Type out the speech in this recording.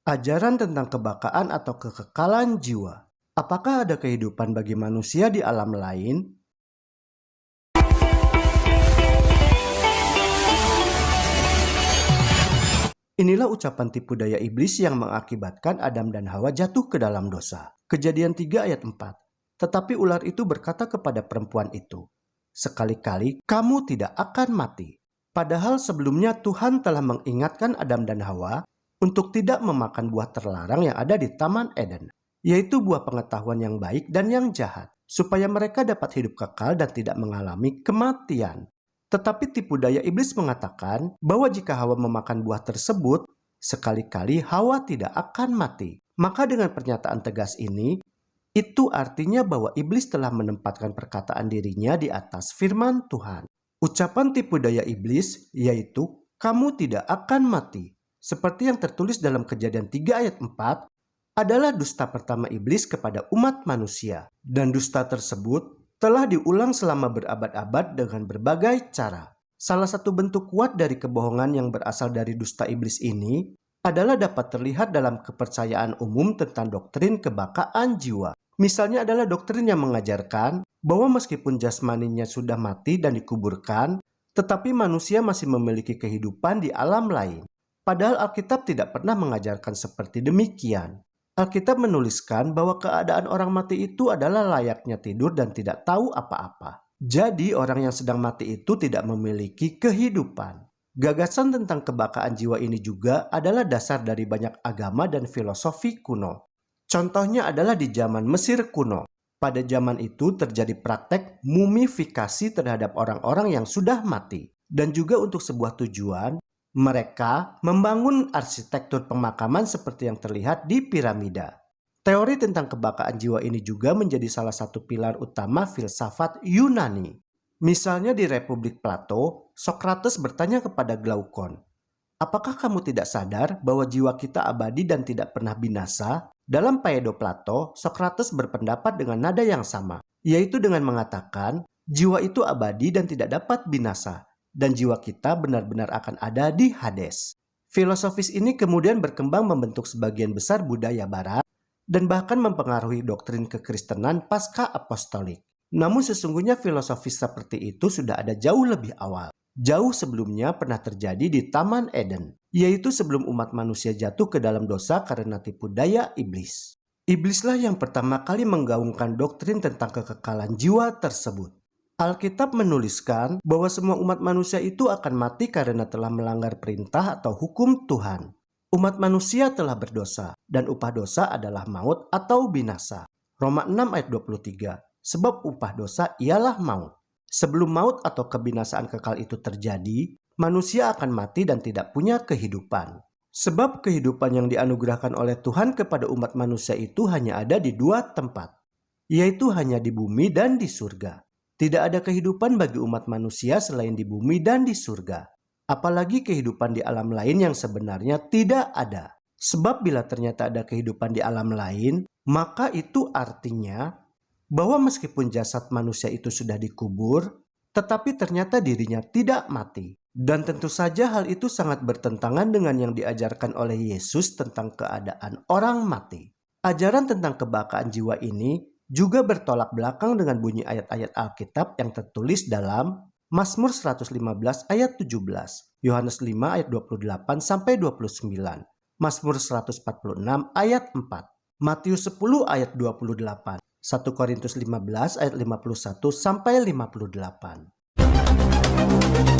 Ajaran tentang kebakaan atau kekekalan jiwa. Apakah ada kehidupan bagi manusia di alam lain? Inilah ucapan tipu daya iblis yang mengakibatkan Adam dan Hawa jatuh ke dalam dosa. Kejadian 3 ayat 4. Tetapi ular itu berkata kepada perempuan itu, "Sekali-kali kamu tidak akan mati." Padahal sebelumnya Tuhan telah mengingatkan Adam dan Hawa untuk tidak memakan buah terlarang yang ada di Taman Eden, yaitu buah pengetahuan yang baik dan yang jahat, supaya mereka dapat hidup kekal dan tidak mengalami kematian. Tetapi tipu daya iblis mengatakan bahwa jika Hawa memakan buah tersebut, sekali-kali Hawa tidak akan mati. Maka dengan pernyataan tegas ini, itu artinya bahwa iblis telah menempatkan perkataan dirinya di atas firman Tuhan. Ucapan tipu daya iblis yaitu, "Kamu tidak akan mati," seperti yang tertulis dalam Kejadian 3 ayat 4, adalah dusta pertama iblis kepada umat manusia. Dan dusta tersebut telah diulang selama berabad-abad dengan berbagai cara. Salah satu bentuk kuat dari kebohongan yang berasal dari dusta iblis ini adalah dapat terlihat dalam kepercayaan umum tentang doktrin kebakaan jiwa. Misalnya adalah doktrin yang mengajarkan bahwa meskipun jasmaninya sudah mati dan dikuburkan, tetapi manusia masih memiliki kehidupan di alam lain. Padahal Alkitab tidak pernah mengajarkan seperti demikian. Alkitab menuliskan bahwa keadaan orang mati itu adalah layaknya tidur dan tidak tahu apa-apa. Jadi orang yang sedang mati itu tidak memiliki kehidupan. Gagasan tentang kebakaan jiwa ini juga adalah dasar dari banyak agama dan filosofi kuno. Contohnya adalah di zaman Mesir kuno. Pada zaman itu terjadi praktek mumifikasi terhadap orang-orang yang sudah mati. Dan juga untuk sebuah tujuan, mereka membangun arsitektur pemakaman seperti yang terlihat di piramida. Teori tentang kebakaan jiwa ini juga menjadi salah satu pilar utama filsafat Yunani. Misalnya di Republik Plato, Sokrates bertanya kepada Glaukon, "Apakah kamu tidak sadar bahwa jiwa kita abadi dan tidak pernah binasa?" Dalam Phaedo Plato, Sokrates berpendapat dengan nada yang sama, yaitu dengan mengatakan, jiwa itu abadi dan tidak dapat binasa, dan jiwa kita benar-benar akan ada di Hades. Filosofis ini kemudian berkembang membentuk sebagian besar budaya barat, dan bahkan mempengaruhi doktrin kekristenan pasca apostolik. Namun sesungguhnya filosofis seperti itu sudah ada jauh lebih awal. Jauh sebelumnya pernah terjadi di Taman Eden, yaitu sebelum umat manusia jatuh ke dalam dosa karena tipu daya iblis. Iblislah yang pertama kali menggaungkan doktrin tentang kekekalan jiwa tersebut. Alkitab menuliskan bahwa semua umat manusia itu akan mati karena telah melanggar perintah atau hukum Tuhan. Umat manusia telah berdosa, dan upah dosa adalah maut atau binasa. Roma 6 ayat 23, sebab upah dosa ialah maut. Sebelum maut atau kebinasaan kekal itu terjadi, manusia akan mati dan tidak punya kehidupan. Sebab kehidupan yang dianugerahkan oleh Tuhan kepada umat manusia itu hanya ada di dua tempat, yaitu hanya di bumi dan di surga. Tidak ada kehidupan bagi umat manusia selain di bumi dan di surga. Apalagi kehidupan di alam lain yang sebenarnya tidak ada. Sebab bila ternyata ada kehidupan di alam lain, maka itu artinya bahwa meskipun jasad manusia itu sudah dikubur, tetapi ternyata dirinya tidak mati. Dan tentu saja hal itu sangat bertentangan dengan yang diajarkan oleh Yesus tentang keadaan orang mati. Ajaran tentang kebakaan jiwa ini juga bertolak belakang dengan bunyi ayat-ayat Alkitab yang tertulis dalam Mazmur 115 ayat 17, Yohanes 5 ayat 28 sampai 29, Mazmur 146 ayat 4, Matius 10 ayat 28, 1 Korintus 15 ayat 51 sampai 58.